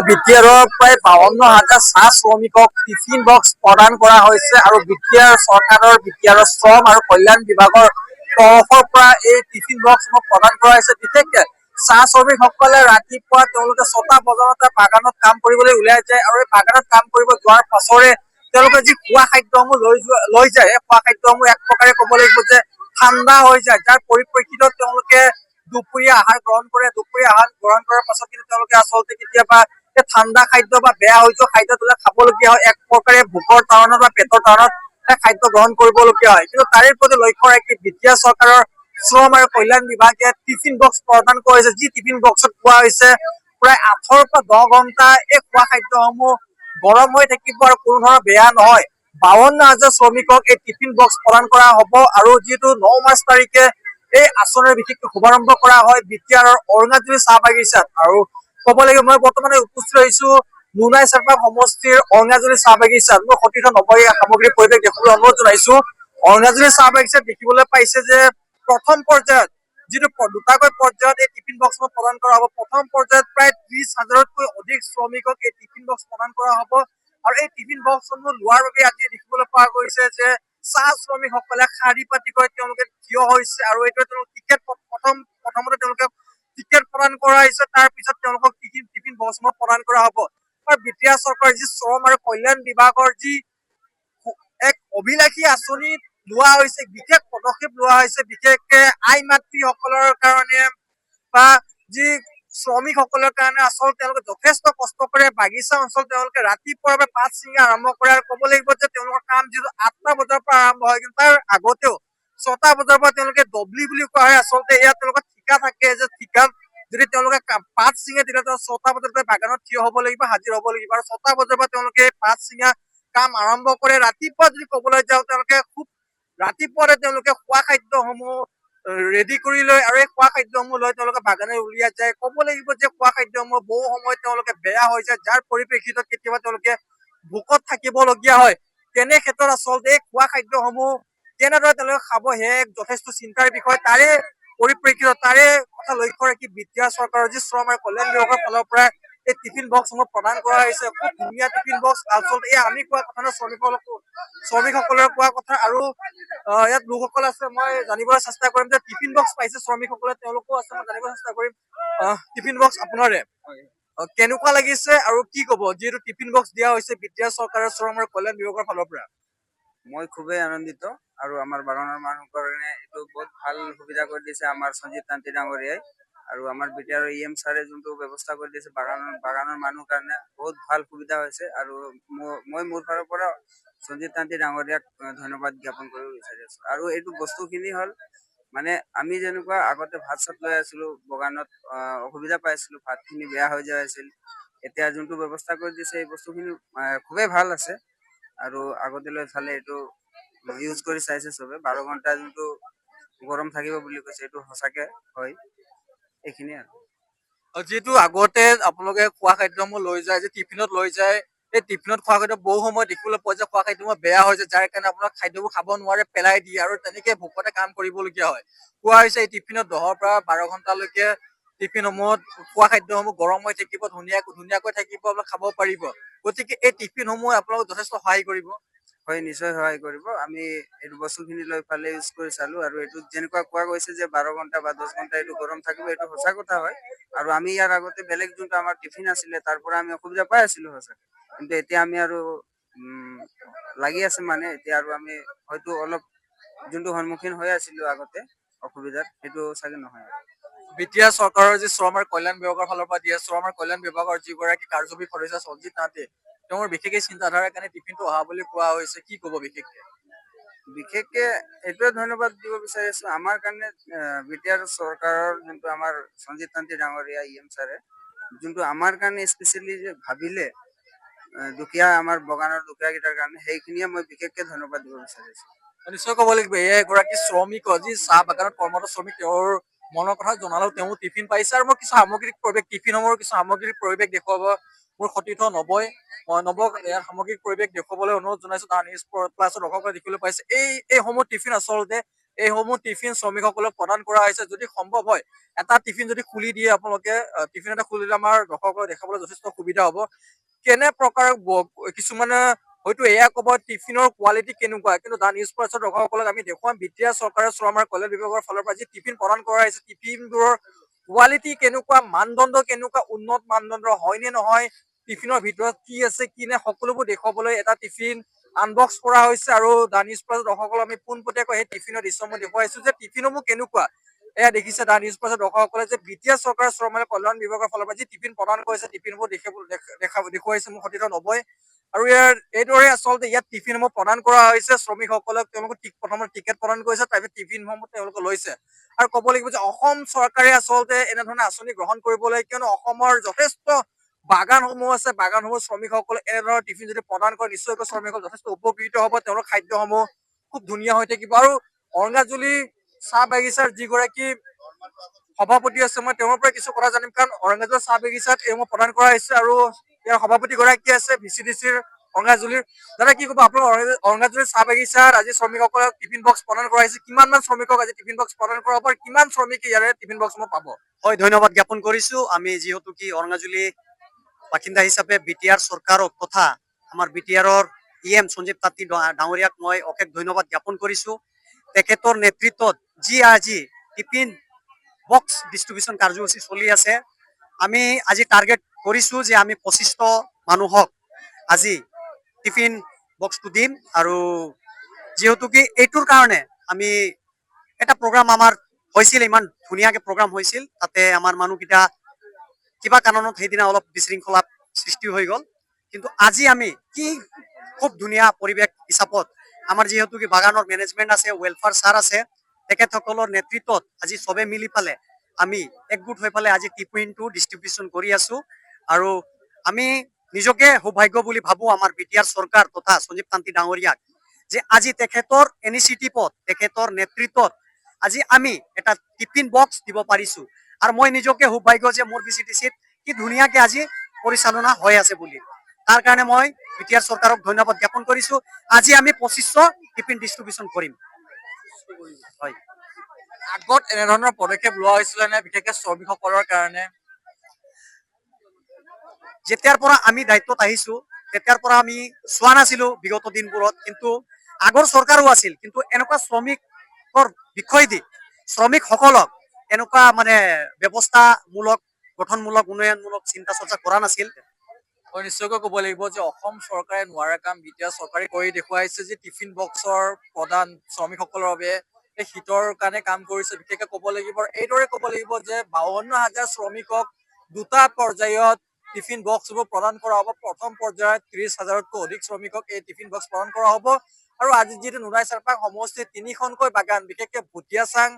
বিটিআৰৰ প্ৰায় 52,000 চাহ শ্ৰমিকক টিফিন বক্স প্ৰদান কৰা হৈছে আৰু বিটিআৰ চৰকাৰৰ বিটিআৰৰ শ্ৰম আৰু কল্যাণ বিভাগৰ তৰফৰ পৰা এই টিফিন বক্সসমূহ প্ৰদান কৰা হৈছে। বিশেষকে চাহ শ্ৰমিকসকলে ৰাতিপুৱা তেওঁলোকে 6টা বজাতে বাগানত কাম কৰিবলৈ ওলাই যায় আৰু এই বাগানত কাম কৰিব যোৱাৰ পাছৰে তেওঁলোকে যি খোৱা খাদ্যসমূহ লৈ যায়, এই খোৱা খাদ্যসমূহ এক প্ৰকাৰে ক'ব লাগিব যে ঠাণ্ডা হৈ যায়, যাৰ পৰিপ্ৰেক্ষিতত তেওঁলোকে দুপৰীয়া আহাৰ গ্ৰহণ কৰে। দুপৰীয়া আহাৰ গ্ৰহণ কৰাৰ পাছত কিন্তু তেওঁলোকে আচলতে কেতিয়াবা এই ঠাণ্ডা খাদ্য বা বেয়া হৈ যোৱা খাদ্য তেওঁলোকে খাবলগীয়া হয়। এক প্ৰকাৰে ভোকৰ কাৰণত বা পেটৰ কাৰণত খাদ্য গ্ৰহণ কৰিবলগীয়া হয়। কিন্তু তাৰে প্ৰতি লক্ষ্য ৰাখি বিটিআৰ চৰকাৰৰ শ্ৰম আৰু কল্যাণ বিভাগে টিফিন বক্স প্ৰদান কৰিছে, যি টিফিন বক্সত পোৱা হৈছে প্ৰায় 8ৰ পৰা 10 ঘণ্টা এই খোৱা খাদ্যসমূহ গৰম হৈ থাকিব আৰু কোনো ধৰণৰ বেয়া নহয়। 52,000 শ্ৰমিকক এই টিফিন বক্স প্ৰদান কৰা হ'ব আৰু যিহেতু 9 মাৰ্চ তাৰিখে এই আঁচনিৰ বিশেষকৈ শুভাৰম্ভ কৰা হয় বিটিআৰৰ অৰুণাচলী চাহ বাগিচাত। আৰু ক'ব লাগিব মই বৰ্তমানে উপস্থিত হৈছো নুনাই চাৰপাক সমষ্টিৰ অৰুণাচলী চাহ বাগিচাত। মই সতীৰ্থ নবয়ে সামগ্ৰিক পৰিৱেশ দেখিবলৈ অনুৰোধ জনাইছো। অৰুণাচলী চাহ বাগিচাত দেখিবলৈ পাইছে যে প্ৰথম পৰ্যায়ত যিটো দুটাকৈ পৰ্যায়ত এই টিফিন বক্সসমূহ প্ৰদান কৰা হ'ব। প্ৰথম পৰ্যায়ত প্ৰায় 30,000তকৈ অধিক শ্ৰমিকক এই টিফিন বক্স প্ৰদান কৰা হ'ব আৰু এই টিফিন বক্সসমূহ লোৱাৰ বাবে আজি দেখিবলৈ পোৱা গৈছে যে চাহ শ্ৰমিকসকলে শাৰী পাতিকৈ তেওঁলোকে থিয় হৈছে আৰু এইটো তেওঁলোকে টিকেট প্ৰথমতে তেওঁলোকে টিকেট প্ৰদান কৰা হৈছে, তাৰ পিছত তেওঁলোকক টিফিন বক্সসমূহ প্ৰদান কৰা হ'ব। বিটিআৰ চৰকাৰৰ যি শ্ৰম আৰু কল্যাণ বিভাগৰ যি এক অভিলাষী আঁচনি লোৱা হৈছে, বিশেষ পদক্ষেপ লোৱা হৈছে, বিশেষকে আই মাতৃসকলৰ কাৰণে বা যি শ্ৰমিকসকলৰ কাৰণে আচলতে তেওঁলোকে যথেষ্ট কষ্ট কৰে। বাগিচা অঞ্চল তেওঁলোকে ৰাতিপুৱাৰ পৰা পাত ছিঙা আৰম্ভ কৰে আৰু ক'ব লাগিব যে তেওঁলোকৰ কাম যিটো 8টা বজাৰ পৰা আৰম্ভ হয়, কিন্তু তাৰ আগতেও 6টা বজাৰ পৰা তেওঁলোকে ডবলি বুলি কোৱা হয়। আচলতে ইয়াত তেওঁলোকৰ ঠিকা থাকে যে ঠিকাত যদি তেওঁলোকে পাত ছিঙে তেতিয়াহ'লে 6টা বজাত বাগানত থিয় হ'ব লাগিব, হাজিৰ হ'ব লাগিব আৰু 6টা বজাৰ পৰা তেওঁলোকে পাত ছিঙা কাম আৰম্ভ কৰে। ৰাতিপুৱা যদি ক'বলৈ যাওঁ তেওঁলোকে খুব ৰাতিপুৱাতে তেওঁলোকে খোৱা খাদ্যসমূহ ৰেডি কৰি লয় আৰু এই খোৱা খাদ্যসমূহ লৈ তেওঁলোকে বাগানে উলিয়াই যায়। ক'ব লাগিব যে খোৱা খাদ্যসমূহ বহু সময়ত তেওঁলোকে বেয়া হৈ যায়, যাৰ পৰিপ্ৰেক্ষিতত কেতিয়াবা তেওঁলোকে ভোকত থাকিবলগীয়া হয়। তেনে ক্ষেত্ৰত আচলতে এই খোৱা খাদ্যসমূহ কেনেদৰে তেওঁলোকে খাব সেয়া এক যথেষ্ট চিন্তাৰ বিষয়। তাৰে পৰিপ্ৰেক্ষিতত তাৰে কথা লক্ষ্য ৰাখি বিটিআৰ চৰকাৰৰ যি শ্ৰম আৰু কল্যাণ বিভাগৰ ফালৰ পৰা এই টিফিন বক্সসমূহ প্ৰদান কৰা হৈছে। খুব ধুনীয়া টিফিন বক্স, আচলতে এই আমি কোৱা কথা নহয়, শ্ৰমিকসকলে কোৱা কথা। আৰু ইয়াত লোকসকল আছে, মই জানিবলৈ চেষ্টা কৰিম যে টিফিন বক্স পাইছে শ্ৰমিকসকলে, তেওঁলোকো আছে, মই জানিবলৈ চেষ্টা কৰিম। টিফিন বক্স আপোনাৰে কেনেকুৱা লাগিছে আৰু কি ক'ব যিহেতু টিফিন বক্স দিয়া হৈছে বিটিআৰ চৰকাৰৰ শ্ৰম আৰু কল্যাণ বিভাগৰ ফালৰ পৰা? মই খুবেই আনন্দিত আৰু আমাৰ বাগানৰ মানুহৰ কাৰণে এইটো বহুত ভাল সুবিধা কৰি দিছে আমাৰ সঞ্জীৱ তান্ত্ৰী ডাঙৰীয়াই আৰু আমাৰ বিটিআৰ ইএম ছাৰে যোনটো ব্যৱস্থা কৰি দিছে বাগানৰ মানুহৰ কাৰণে বহুত ভাল সুবিধা হৈছে। আৰু মই মোৰ ফালৰ পৰা সঞ্জীৱ তান্ত্ৰী ডাঙৰীয়াক ধন্যবাদ জ্ঞাপন কৰিব বিচাৰি আছো। আৰু এইটো বস্তুখিনি হ'ল মানে আমি যেনেকুৱা আগতে ভাত চাত লৈ আছিলো বাগানত অসুবিধা পাইছিলো, ভাতখিনি বেয়া হৈ যায় আছিল, এতিয়া যোনটো ব্যৱস্থা কৰি দিছে এই বস্তুখিনি খুবেই ভাল আছে। আৰু আগতে লৈ চালে এইটো ইউজ কৰি চাইছে চবে, 12 ঘণ্টা যোনটো গৰম থাকিব বুলি কৈছে এইটো সঁচাকে হয়। এইখিনিয়ে আৰু যিহেতু আগতে আপোনালোকে খোৱা খাদ্যসমূহ লৈ যায়, যে টিফিনত লৈ যায়, এই টিফিনত খোৱা খাদ্য বহু সময় দেখিবলৈ পোৱা যায় খোৱা খাদ্যসমূহ বেয়া হৈ যায়, যাৰ কাৰণে আপোনাক খাদ্যবোৰ খাব নোৱাৰে, পেলাই দিয়ে আৰু তেনেকে ভোকতে কাম কৰিবলগীয়া হয়। কোৱা হৈছে এই টিফিনত 10ৰ পৰা 12 ঘণ্টালৈকে টিফিনসমূহত খোৱা খাদ্যসমূহ গৰম হৈ থাকিব, ধুনীয়াকৈ থাকিব, আপোনালোক খাব পাৰিব। গতিকে এই টিফিনসমূহে আপোনালোকক যথেষ্ট সহায় কৰিব। হয়, নিশ্চয় সহায় কৰিব। আমি এইটো বস্তুখিনি লৈ ফালে ইউজ কৰি চালো আৰু এইটো যেনেকুৱা কোৱা গৈছে যে 12 ঘণ্টা বা 10 ঘণ্টা এইটো গৰম থাকিব, এইটো সঁচা কথা হয়। আৰু আমি ইয়াৰ আগতে বেলেগ যোনটো আমাৰ টিফিন আছিলে তাৰ পৰা আমি অসুবিধা পাই আছিলো সঁচাকে, কিন্তু এতিয়া আমি আৰু লাগি আছে মানে এতিয়া আৰু আমি হয়তো অলপ যোনটো সন্মুখীন হৈ আছিলো আগতে অসুবিধাত সেইটো চাগে নহয়। বিটিআৰ চৰকাৰৰ যি শ্ৰম আৰু কল্যাণ বিভাগৰ ফালৰ পৰা দিয়ে, শ্ৰম আৰু কল্যাণ বিভাগৰ যিগৰাকী কাৰ্যবাহী সদস্য সঞ্জীৱ তান্ত্ৰী, তেওঁৰ বিশেষকৈ চিন্তাধাৰাৰ কাৰণে টিফিনটো অহা বুলি কোৱা হৈছে, কি ক'ব বিশেষকে? বিশেষকে এইটোৱে ধন্যবাদ দিব বিচাৰিছো আমাৰ কাৰণে বিটিআৰ চৰকাৰৰ যোনটো আমাৰ সঞ্জীৱ তান্ত্ৰী ডাঙৰীয়া ইএম ছাৰে যোনটো আমাৰ কাৰণে স্পেচিয়েলি যে ভাবিলে দুখীয়া আমাৰ বাগানৰ দুখীয়া কেইটাৰ কাৰণে, সেইখিনিয়ে মই বিশেষকে ধন্যবাদ দিব বিচাৰিছো। নিশ্চয় ক'ব লাগিব, এয়া এগৰাকী শ্ৰমিক, যি চাহ বাগানত কৰ্মৰত শ্ৰমিক, তেওঁৰ মনৰ কথা জনালেও তেওঁ টিফিন পাইছে। আৰু মই কিছু সামগ্ৰিক পৰিৱেশ, টিফিনসমূহৰ কিছু সামগ্ৰিক পৰিৱেশ দেখুৱাব মোৰ সতীৰ্থ নবক ইয়াৰ সামগ্ৰিক পৰিৱেশ দেখুৱাবলৈ অনুৰোধ জনাইছো। তাৰ নিউজ প্লাছত দৰ্শকসকলে দেখিবলৈ পাইছে এইসমূহ টিফিন আচলতে এইসমূহ টিফিন শ্ৰমিকসকলক প্ৰদান কৰা হৈছে। যদি সম্ভৱ হয় এটা টিফিন যদি খুলি দিয়ে আপোনালোকে, টিফিন এটা খুলি দিলে আমাৰ দৰ্শকক দেখাবলৈ যথেষ্ট সুবিধা হ'ব। কেনে প্ৰকাৰ কিছুমানে হয়তো এয়া ক'ব টিফিনৰ কোৱালিটি কেনেকুৱা, কিন্তু দা নিউজ প্লাছৰ দৰ্শকসকলক আমি দেখুৱাম বিটিআৰ চৰকাৰৰ শ্ৰম আৰু কল্যাণ বিভাগৰ ফালৰ পৰা যি টিফিন প্ৰদান কৰা হৈছে, টিফিনবোৰৰ কোৱালিটি কেনেকুৱা, মানদণ্ড কেনেকুৱা, উন্নত মানদণ্ড হয় নে নহয়, টিফিনৰ ভিতৰত কি আছে কি নাই, সকলোবোৰ দেখুৱাবলৈ এটা টিফিন আনবক্স কৰা হৈছে। আৰু দা নিউজ প্লাছৰ দৰ্শকসকলক আমি পোনপটীয়াকৈ সেই টিফিনৰ দৃশ্যসমূহ দেখুৱাইছো যে টিফিনসমূহ কেনেকুৱা। এয়া দেখিছে দা নিউজ প্লাছৰ দৰ্শকসকলে যে বিটিআৰ চৰকাৰৰ শ্ৰম আৰু কল্যাণ বিভাগৰ ফালৰ পৰা যি টিফিন প্ৰদান কৰিছে, টিফিনবোৰ দেখুৱাইছে মোক সতীৰ্থ নবই। আৰু এইদৰে আচলতে ইয়াত টিফিনসমূহ প্ৰদান কৰা হৈছে শ্ৰমিকসকলক। তেওঁলোকক প্ৰথমতে টিকেট প্ৰদান কৰিছে, তাৰপিছত টিফিনসমূহ তেওঁলোকে লৈছে। আৰু ক'ব লাগিব যে অসম চৰকাৰে আচলতে এনেধৰণৰ আঁচনি গ্ৰহণ কৰিব লাগে, কিয়নো অসমৰ যথেষ্ট বাগানসমূহ আছে, বাগানসমূহ শ্ৰমিকসকলে এনেধৰণৰ টিফিন যদি প্ৰদান কৰে নিশ্চয়কৈ শ্ৰমিকসকল যথেষ্ট উপকৃত হ'ব, তেওঁলোকৰ খাদ্যসমূহ খুব ধুনীয়া হৈ থাকিব। আৰু অৰঙাজুলি চাহ বাগিচাৰ যিগৰাকী সভাপতি আছে, মই তেওঁৰ পৰা কিছু কথা জানিম, কাৰণ অৰঙাজুলি চাহ বাগিচাত এইসমূহ প্ৰদান কৰা হৈছে আৰু ইয়াৰ সভাপতি গৰাকী আছে VCDCৰ অৰঙাজুলিৰ। দাদা কি ক'ব, আপোনাৰ অৰঙাজুলিৰ চাহ বাগিচাত আজি শ্ৰমিকসকলক টিফিন বক্স প্ৰদান কৰা হৈছে, কিমান মান শ্ৰমিকক আজি টিফিন বক্স প্ৰদান কৰা হ'ব, আৰু কিমান শ্ৰমিকে ইয়াৰে টিফিন বক্সসমূহ পাব? হয়, ধন্যবাদ জ্ঞাপন কৰিছো। আমি যিহেতু কি অৰঙাজুলি বাসিন্দা হিচাপে বিটিআৰ চৰকাৰক তথা আমাৰ বিটিআৰৰ EM সঞ্জীৱ তাঁতী ডাঙৰীয়াক মই অশেষ ধন্যবাদ জ্ঞাপন কৰিছো। তেখেতৰ নেতৃত্বত যি আজি টিফিন বক্স ডিষ্ট্ৰিবিউচন কাৰ্যসূচী চলি আছে, আমি আজি টাৰ্গেট কৰিছো যে আমি 2500 মানুহক আজি টিফিন বক্সটো দিম। আৰু যিহেতু কি এইটোৰ কাৰণে আমি এটা প্ৰগ্ৰাম আমাৰ হৈছিল, ইমান ধুনীয়াকে প্ৰগ্ৰাম হৈছিল, তাতে আমাৰ মানুহকেইটা কিবা কাৰণত সেইদিনা অলপ বিশৃংখলা সৃষ্টি হৈ গ'ল। কিন্তু আজি আমি কি খুব ধুনীয়া পৰিৱেশ হিচাপত আমাৰ যিহেতু কি বাগানৰ মেনেজমেণ্ট আছে, ৱেলফেয়াৰ ছাৰ আছে, তেখেতসকলৰ নেতৃত্বত আজি চবে মিলি পেলাই আমি একগোট হৈ পেলাই আজি টিফিনটো ডিষ্ট্ৰিবিউচন কৰি আছো। আৰু আমি নিজকে সৌভাগ্য বুলি ভাবো আমাৰ বিটিআৰ চৰকাৰ তথা সঞ্জীৱ তাঁতী ডাঙৰীয়াক, যে আজি তেখেতৰ ইনিচিয়েটিভত, তেখেতৰ নেতৃত্বত আজি আমি এটা টিফিন বক্স দিব পাৰিছো। আৰু মই নিজকে সৌভাগ্য যে মোৰ VCDCত কি ধুনীয়াকে আজি পৰিচালনা হৈ আছে বুলি। তাৰ কাৰণে মই বিটিআৰ চৰকাৰক ধন্যবাদ জ্ঞাপন কৰিছো। আজি আমি 2500 টিফিন ডিষ্ট্ৰিবিউচন কৰিম। হয়, আগত এনেধৰণৰ পদক্ষেপ লোৱা হৈছিলে নে, বিশেষকৈ শ্ৰমিকসকলৰ কাৰণে? যেতিয়াৰ পৰা আমি দায়িত্বত আহিছো তেতিয়াৰ পৰা আমি চোৱা নাছিলো বিগত দিনবোৰত, কিন্তু আগৰ চৰকাৰো আছিল, কিন্তু এনেকুৱা শ্ৰমিকৰ বিষয় দি শ্ৰমিকসকলক এনেকুৱা মানে ব্যৱস্থামূলক, গঠনমূলক, উন্নয়নমূলক চিন্তা চৰ্চা কৰা নাছিল। মই নিশ্চয়কৈ ক'ব লাগিব যে অসম চৰকাৰে নোৱাৰা কাম বিটিআৰ চৰকাৰে কৰি দেখুৱাইছে, যে টিফিন বক্সৰ প্ৰদান শ্ৰমিকসকলৰ বাবে এই শীতৰ কাৰণে কাম কৰিছে। বিশেষকৈ ক'ব লাগিব, এইদৰে ক'ব লাগিব যে 52,000 শ্ৰমিকক দুটা পৰ্যায়ত টিফিন বক্সবোৰ প্ৰদান কৰা হ'ব। প্ৰথম পৰ্যায়ত 30,000তকৈ অধিক শ্ৰমিকক এই টিফিন বক্স প্ৰদান কৰা হ'ব। আৰু আজি যিহেতু নুনাই চাৰপাং সমষ্টিত 3খনকৈ বাগান, বিশেষকৈ ভুটীয়াচাং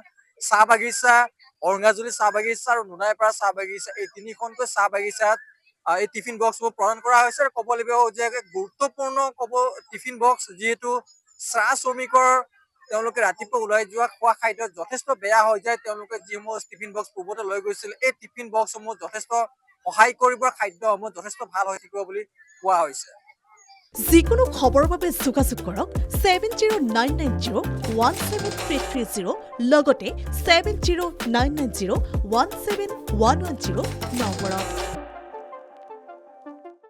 চাহ বাগিচা, অৰঙাজুলি চাহ বাগিচা আৰু নুনাইপাৰা চাহ বাগিচা, এই 3খনকৈ চাহ বাগিচাত এই টিফিন বক্সবোৰ প্ৰদান কৰা হৈছে। আৰু ক'ব লাগিব যে গুৰুত্বপূৰ্ণ টিফিন বক্স, যিহেতু চাহ শ্ৰমিকৰ তেওঁলোকে ৰাতিপুৱা ওলাই যোৱা খোৱা খাদ্য যথেষ্ট বেয়া হৈ যায়, তেওঁলোকে যিসমূহ টিফিন বক্স পূৰ্বতে লৈ গৈছিল, এই টিফিন বক্সসমূহ যথেষ্ট সহায় কৰিব, খাদ্যসমূহ যথেষ্ট ভাল হৈ থাকিব বুলি কোৱা হৈছে। যিকোনো খবৰৰ বাবে যোগাযোগ কৰক 7099017330 লগতে 7099017110 নম্বৰত।